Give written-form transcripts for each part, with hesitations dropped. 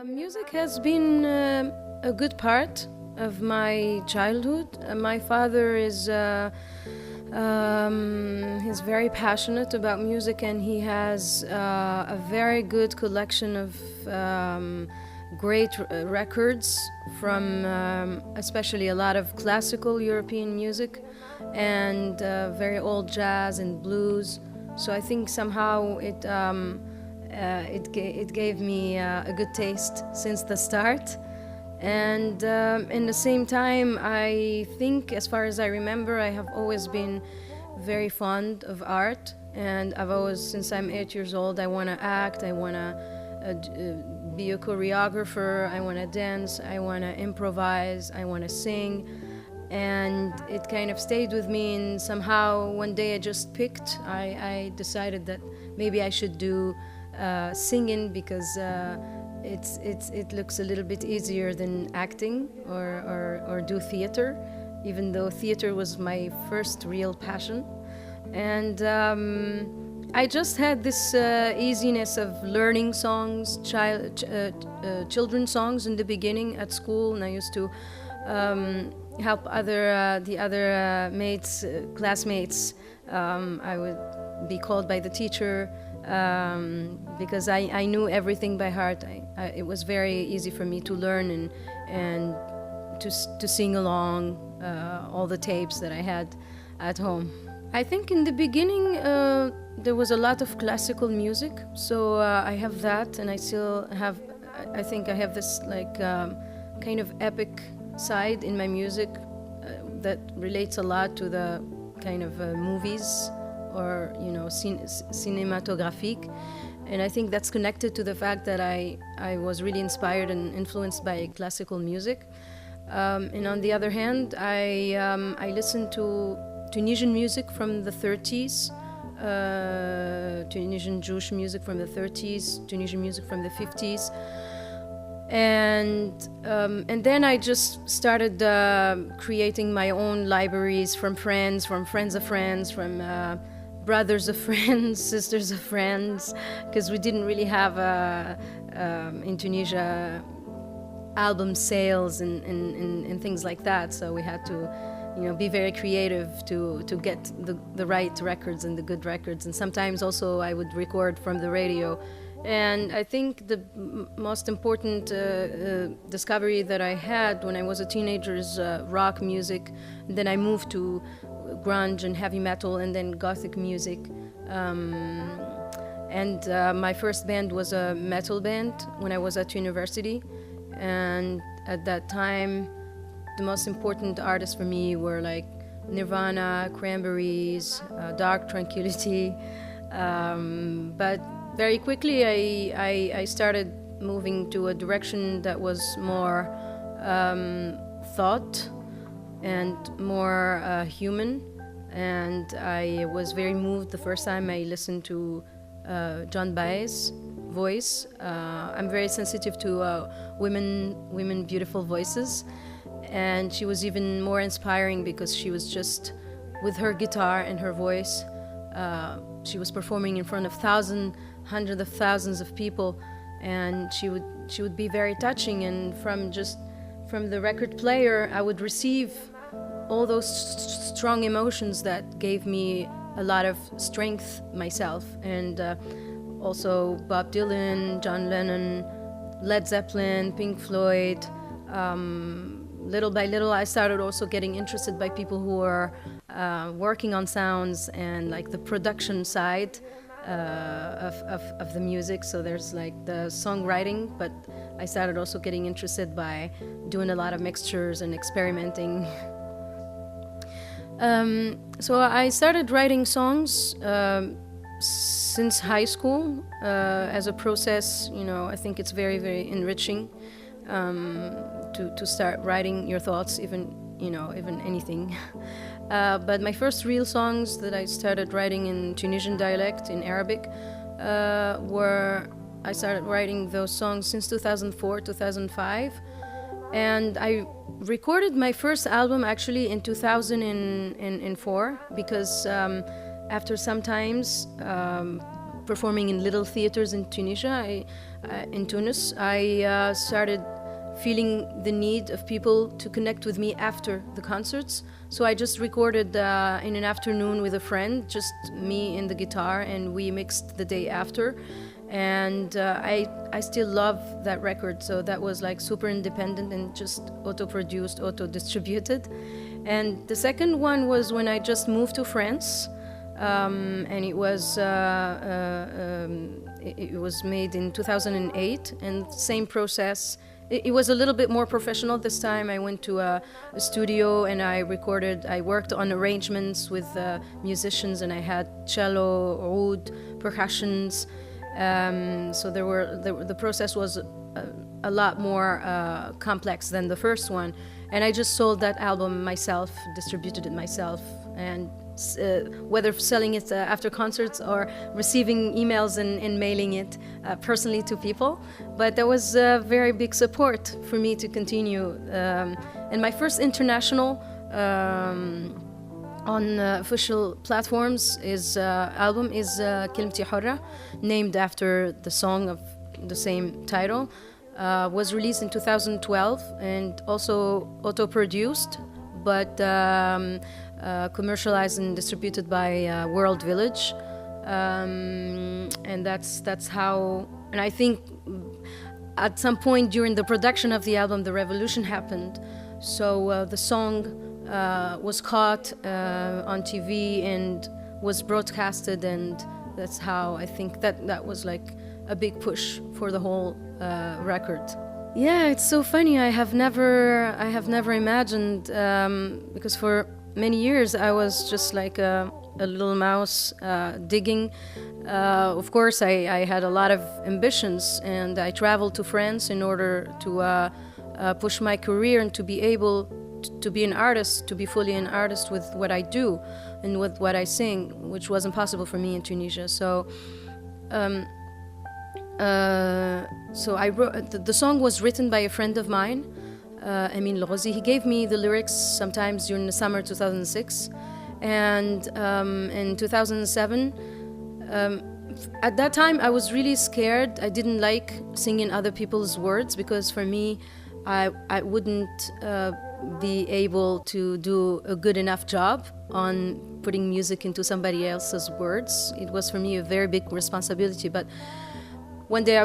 Music has been a good part of my childhood. My father is he's very passionate about music, and he has a very good collection of great records from especially a lot of classical European music and very old jazz and blues. So I think somehow it gave me a good taste since the start. And in the same time, I think, as far as I remember, I have always been very fond of art. And I've always, since I'm 8 years old, I want to act, I want to be a choreographer, I want to dance, I want to improvise, I want to sing. And it kind of stayed with me, and somehow one day I just picked, I decided that maybe I should do singing, because it looks a little bit easier than acting or do theater, even though theater was my first real passion. And I just had this easiness of learning songs, children's songs in the beginning at school, and I used to help the other classmates. I would be called by the teacher because I knew everything by heart. It was very easy for me to learn and to sing along all the tapes that I had at home. I think in the beginning there was a lot of classical music, so I have that, and I still have. I think I have this kind of epic side in my music that relates a lot to the kind of movies or cinematographique, and I think that's connected to the fact that I was really inspired and influenced by classical music. And on the other hand, I listened to Tunisian music from the 30s, Tunisian Jewish music from the 30s, Tunisian music from the 50s. And then I just started creating my own libraries from friends of friends, from brothers of friends, sisters of friends, because we didn't really have in Tunisia album sales and things like that. So we had to be very creative to get the right records and the good records. And sometimes also I would record from the radio. And I think the most important discovery that I had when I was a teenager is rock music. And then I moved to grunge and heavy metal and then gothic music. And my first band was a metal band when I was at university. And at that time, the most important artists for me were like Nirvana, Cranberries, Dark Tranquillity. But very quickly, I started moving to a direction that was more thought and more human. And I was very moved the first time I listened to John Baez's voice. I'm very sensitive to women beautiful voices. And she was even more inspiring because she was just with her guitar and her voice. She was performing in front of hundreds of thousands of people, and she would be very touching. And from the record player, I would receive all those strong emotions that gave me a lot of strength myself. And also Bob Dylan, John Lennon, Led Zeppelin, Pink Floyd. Little by little, I started also getting interested by people who were working on sounds and like the production side of the music. So there's like the songwriting, but I started also getting interested by doing a lot of mixtures and experimenting. So I started writing songs since high school as a process. I think it's very, very enriching to start writing your thoughts, even anything. But my first real songs that I started writing in Tunisian dialect, in Arabic, I started writing those songs since 2004, 2005. And I recorded my first album actually in 2004 because after some times performing in little theaters in Tunisia, in Tunis. I started feeling the need of people to connect with me after the concerts. So I just recorded in an afternoon with a friend, just me and the guitar, and we mixed the day after. And I still love that record. So that was like super independent and just auto-produced, auto-distributed. And the second one was when I just moved to France. And it was made in 2008, and same process. It was a little bit more professional this time. I went to a studio and I worked on arrangements with musicians, and I had cello, oud, percussions. So the process was a lot more complex than the first one. And I just sold that album myself, distributed it myself, and whether selling it after concerts or receiving emails and mailing it personally to people. But that was very big support for me to continue. And my first international on official platforms album is Kelmti Horra, named after the song of the same title. Was released in 2012 and also auto-produced, but commercialized and distributed by World Village, and that's how. And I think at some point during the production of the album, the revolution happened. So the song was caught on TV and was broadcasted, and that's how I think that was like a big push for the whole record. Yeah, it's so funny. I have never imagined, because for many years I was just like a little mouse digging. Of course, I had a lot of ambitions, and I traveled to France in order to push my career and to be able to be an artist, to be fully an artist with what I do and with what I sing, which wasn't possible for me in Tunisia. So I wrote, the song was written by a friend of mine, Emel Mathlouthi. He gave me the lyrics sometimes during the summer 2006, and in 2007, at that time I was really scared. I didn't like singing other people's words, because for me, I wouldn't be able to do a good enough job on putting music into somebody else's words. It was for me a very big responsibility. But one day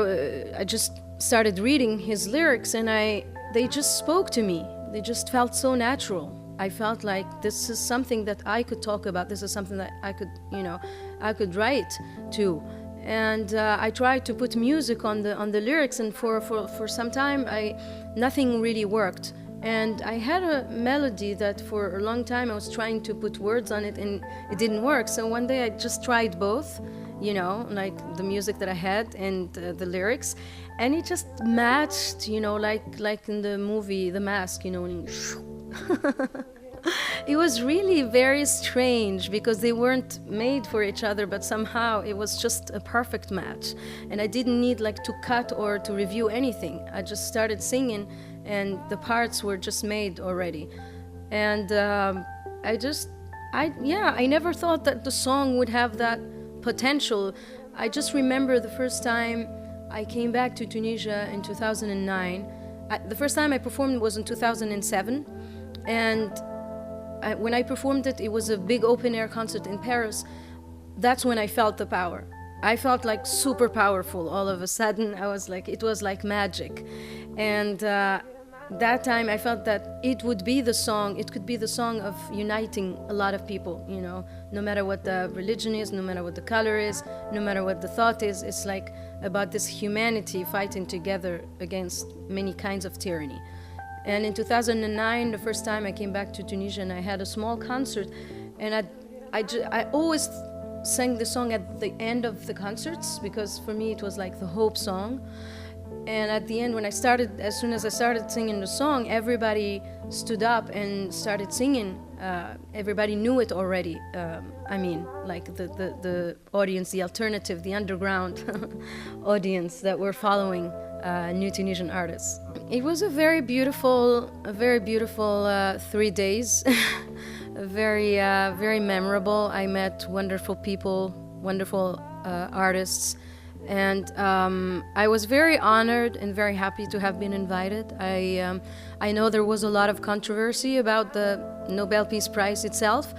I just started reading his lyrics, and they just spoke to me. They just felt so natural. I felt like this is something that I could talk about. This is something that I could write to. And I tried to put music on the lyrics, and for some time nothing really worked. And I had a melody that for a long time I was trying to put words on it, and it didn't work. So one day I just tried both, like the music that I had and the lyrics, and it just matched, like in the movie The Mask, It was really very strange, because they weren't made for each other, but somehow it was just a perfect match. And I didn't need to cut or to review anything. I just started singing, and the parts were just made already. And I never thought that the song would have that potential. I just remember the first time I came back to Tunisia in 2009. The first time I performed was in 2007, and when I performed it, it was a big open-air concert in Paris. That's when I felt the power. I felt like super powerful all of a sudden. It was like magic. And that time I felt that it could be the song of uniting a lot of people, no matter what the religion is, no matter what the color is, no matter what the thought is. It's like about this humanity fighting together against many kinds of tyranny. And in 2009, the first time I came back to Tunisia, and I had a small concert, and I always sang the song at the end of the concerts, because for me it was like the hope song. And at the end, as soon as I started singing the song, everybody stood up and started singing. Everybody knew it already. The audience, the alternative, the underground audience that were following new Tunisian artists. It was a very beautiful 3 days, very memorable. I met wonderful people, wonderful artists. And I was very honored and very happy to have been invited. I know there was a lot of controversy about the Nobel Peace Prize itself,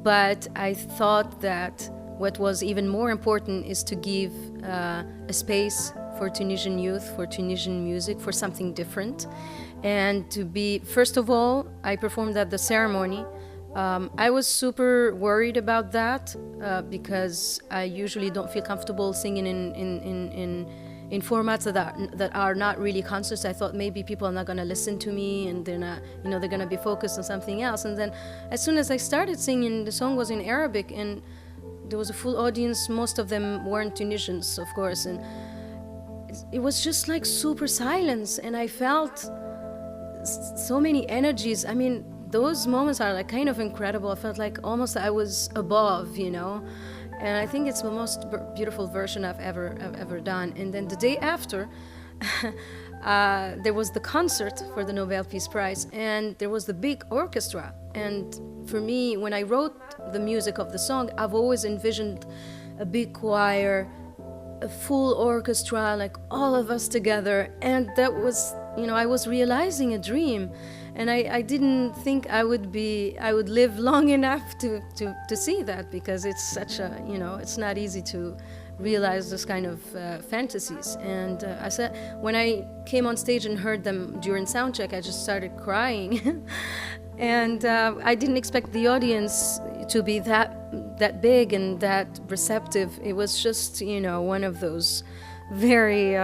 but I thought that what was even more important is to give a space for Tunisian youth, for Tunisian music, for something different. And to be, first of all, I performed at the ceremony. I was super worried about that because I usually don't feel comfortable singing in formats that are not really concerts. I thought maybe people are not going to listen to me and they're not, they're going to be focused on something else. And then as soon as I started singing, the song was in Arabic and there was a full audience. Most of them weren't Tunisians, of course. And it was just like super silence. And I felt so many energies. I mean, those moments are like kind of incredible. I felt like almost I was above, and I think it's the most beautiful version I've ever done. And then the day after, there was the concert for the Nobel Peace Prize, and there was the big orchestra. And for me, when I wrote the music of the song, I've always envisioned a big choir, a full orchestra, like all of us together. And that was, I was realizing a dream. And I didn't think I would live long enough to see that, because it's such a, it's not easy to realize this kind of fantasies. And I said, when I came on stage and heard them during soundcheck, I just started crying. And I didn't expect the audience to be that big and that receptive. It was just, one of those very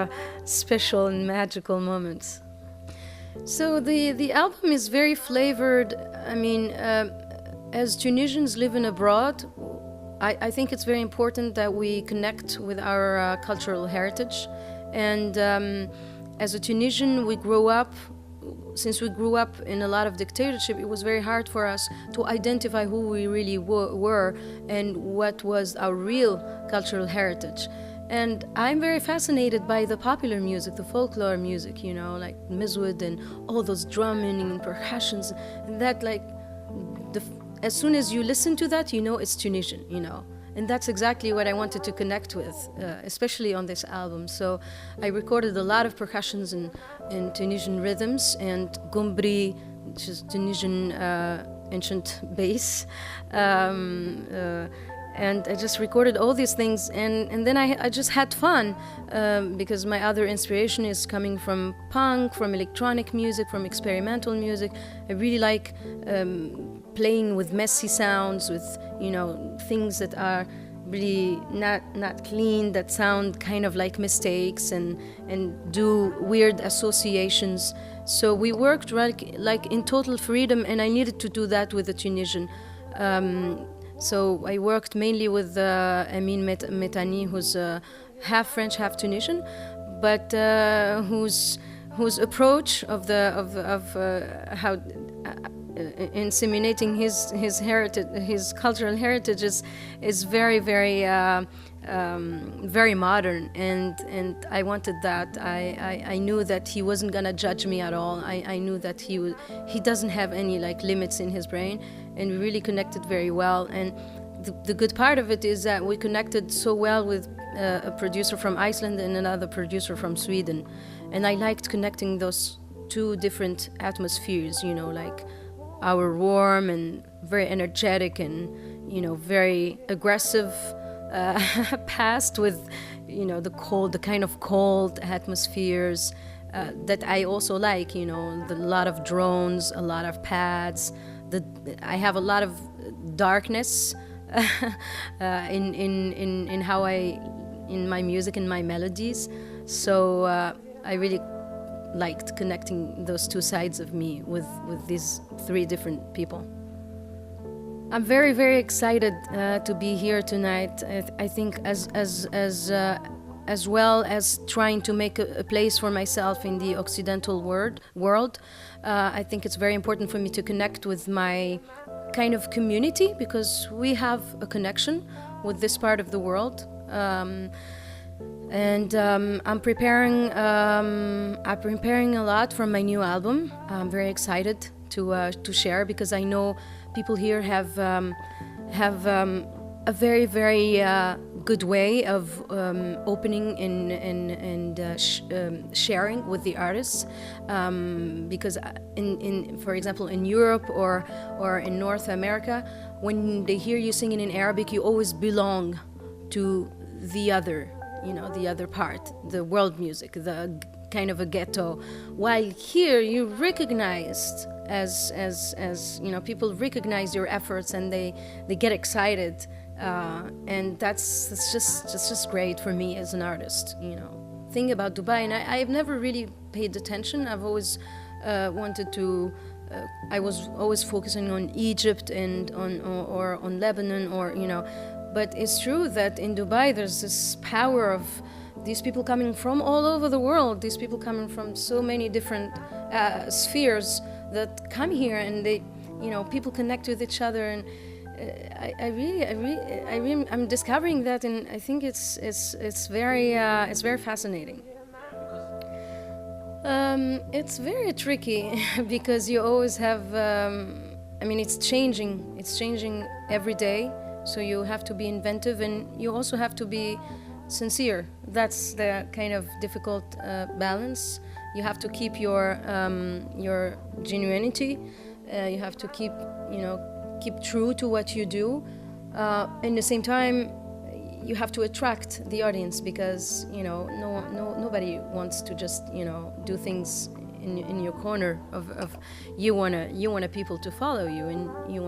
special and magical moments. So the album is very flavored. I mean, as Tunisians living abroad, I think it's very important that we connect with our cultural heritage. And as a Tunisian, since we grew up in a lot of dictatorship, it was very hard for us to identify who we really were and what was our real cultural heritage. And I'm very fascinated by the popular music, the folklore music, like Mizwood and all those drumming and percussions. And that, like, as soon as you listen to that, it's Tunisian, And that's exactly what I wanted to connect with, especially on this album. So I recorded a lot of percussions in Tunisian rhythms, and Gumbri, which is Tunisian ancient bass. And I just recorded all these things, and then I just had fun because my other inspiration is coming from punk, from electronic music, from experimental music. I really like playing with messy sounds, with things that are really not clean, that sound kind of like mistakes, and do weird associations. So we worked like in total freedom, and I needed to do that with the Tunisian. So I worked mainly with Emel Mathlouthi, who's half French, half Tunisian, but whose approach of how inseminating his heritage, his cultural heritage, is very, very very modern, and I wanted that. I knew that he wasn't gonna judge me at all. I knew that he doesn't have any like limits in his brain, and we really connected very well. And the good part of it is that we connected so well with a producer from Iceland and another producer from Sweden, and I liked connecting those two different atmospheres, like our warm and very energetic and very aggressive past with the kind of cold atmospheres that I also like, the lot of drones, a lot of pads. I have a lot of darkness in how in my music and my melodies. So I really liked connecting those two sides of me with these three different people. I'm very, very excited to be here tonight. I think as well as trying to make a place for myself in the Occidental world, I think it's very important for me to connect with my kind of community, because we have a connection with this part of the world. And I'm preparing a lot for my new album. I'm very excited to share, because I know people here have a very, very good way of opening and sharing with the artists, because for example in Europe or in North America, when they hear you singing in Arabic, you always belong to the other, the other part, the world music, the kind of a ghetto. While here you're recognized as people recognize your efforts, and they get excited, and that's just great for me as an artist. Thing about Dubai, and I've never really paid attention. I've always wanted to. I was always focusing on Egypt and on Lebanon, but it's true that in Dubai there's this power of these people coming from all over the world, these people coming from so many different spheres that come here, and they, people connect with each other, and I'm discovering that, and I think it's very fascinating. It's very tricky because you always have. It's changing every day. So you have to be inventive, and you also have to be sincere. That's the kind of difficult balance. You have to keep your genuinity. You have to keep true to what you do. In the same time, you have to attract the audience, because nobody wants to just do things in your corner of you wanna people to follow you, and you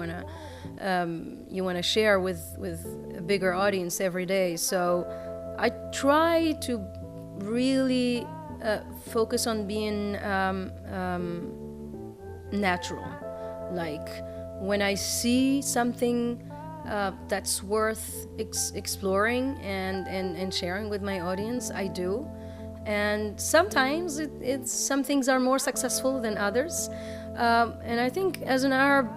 wanna share with a bigger audience every day. So I try to really focus on being natural. Like when I see something that's worth exploring and sharing with my audience, I do. And sometimes some things are more successful than others. And I think as an Arab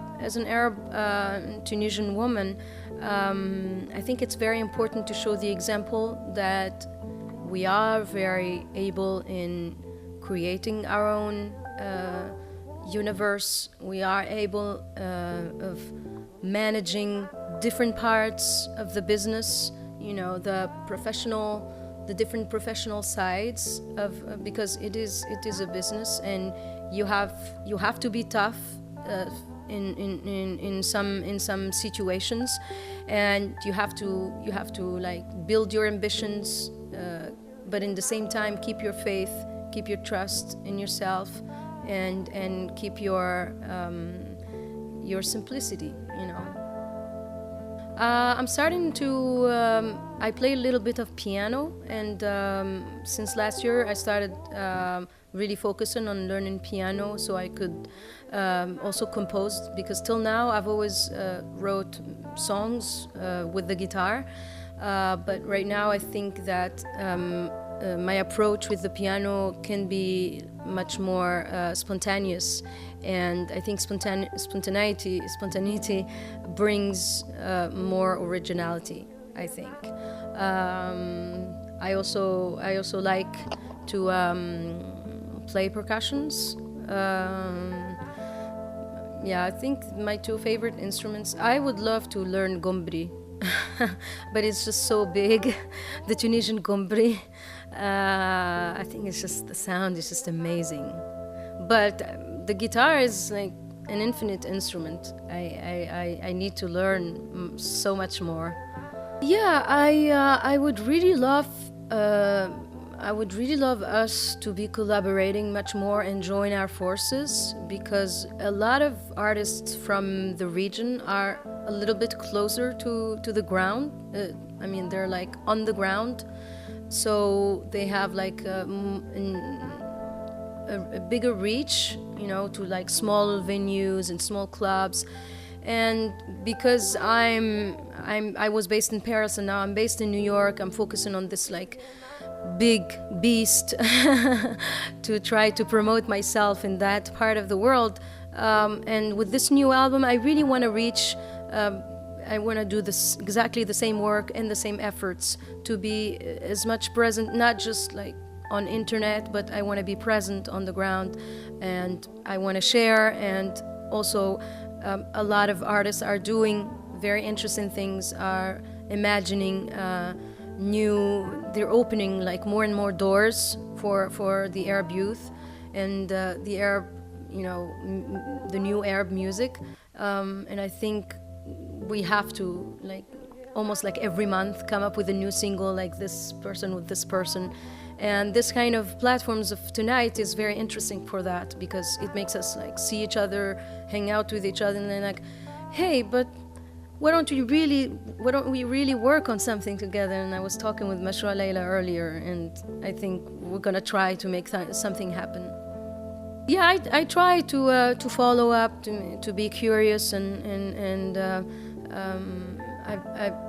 Tunisian woman, I think it's very important to show the example that we are very able in creating our own universe. We are able of managing different parts of the business, the different professional sides of, because it is a business, and you have to be tough in some situations, and you have to like build your ambitions, but in the same time keep your faith, keep your trust in yourself, and keep your simplicity. I'm starting to. I play a little bit of piano, and since last year I started really focusing on learning piano, so I could also compose. Because till now I've always wrote songs with the guitar, but right now I think that my approach with the piano can be much more spontaneous, and I think spontaneity brings more originality, I think. I also like to play percussions. I think my two favorite instruments. I would love to learn gombri, but it's just so big, the Tunisian gombri. I think it's just, the sound is just amazing. But the guitar is like an infinite instrument. I need to learn so much more. Yeah, I would really love us to be collaborating much more and join our forces, because a lot of artists from the region are a little bit closer to the ground. They're like on the ground, so they have like a bigger reach, to like small venues and small clubs. And because I was based in Paris, and now I'm based in New York, I'm focusing on this like big beast to try to promote myself in that part of the world. And with this new album, I really want to reach. I want to do this exactly the same work and the same efforts to be as much present, not just like on internet, but I want to be present on the ground, and I want to share. And also, a lot of artists are doing very interesting things, are imagining they're opening like more and more doors for the Arab youth and the Arab, the new Arab music. And I think we have to, like, almost like every month come up with a new single, like this person with this person. And this kind of platforms of tonight is very interesting for that, because it makes us like see each other, hang out with each other, and then like, hey, but why don't we really work on something together? And I was talking with Mashrou' Layla earlier, and I think we're gonna try to make something happen. Yeah, I try to follow up, to be curious, and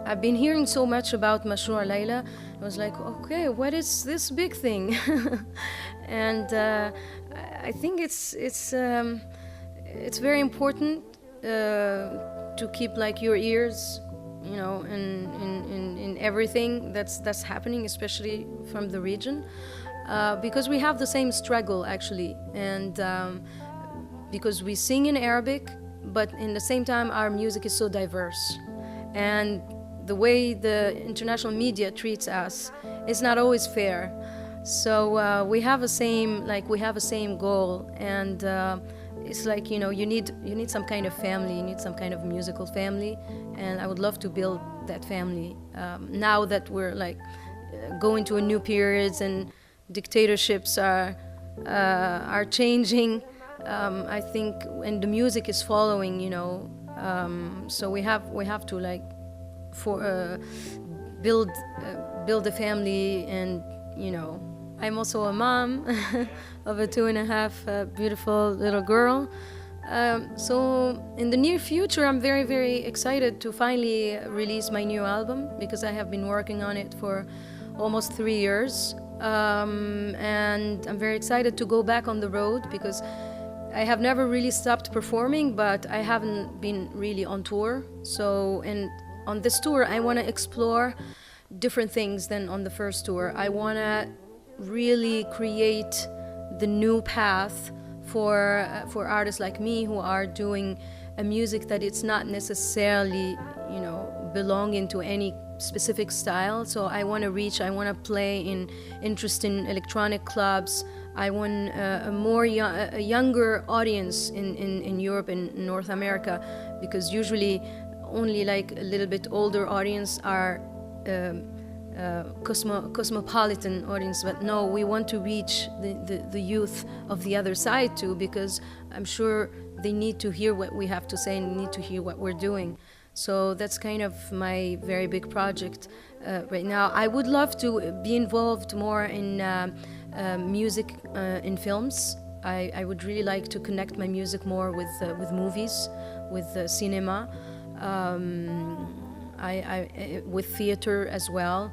I've been hearing so much about Mashrou' Layla. I was like, okay, what is this big thing? And I think it's very important to keep like your ears, in everything that's happening, especially from the region, because we have the same struggle actually, and because we sing in Arabic, but in the same time our music is so diverse, and the way the international media treats us is not always fair. So we have a same goal, and it's like, you need some kind of family, you need some kind of musical family, and I would love to build that family now that we're like going to a new periods and dictatorships are changing. I think, and the music is following, so we have to like build a family. And I'm also a mom of a 2.5 beautiful little girl. So in the near future, I'm very, very excited to finally release my new album, because I have been working on it for almost 3 years. And I'm very excited to go back on the road, because I have never really stopped performing, but I haven't been really on tour. So, and on this tour, I want to explore different things than on the first tour. I want to really create the new path for artists like me who are doing a music that it's not necessarily, belonging to any specific style. So I want to play in interesting electronic clubs. I want a younger audience in Europe and North America, because usually only like a little bit older audience are cosmopolitan audience. But no, we want to reach the youth of the other side too, because I'm sure they need to hear what we have to say and need to hear what we're doing. So that's kind of my very big project right now. I would love to be involved more in music in films. I would really like to connect my music more with movies, with cinema, with theater as well.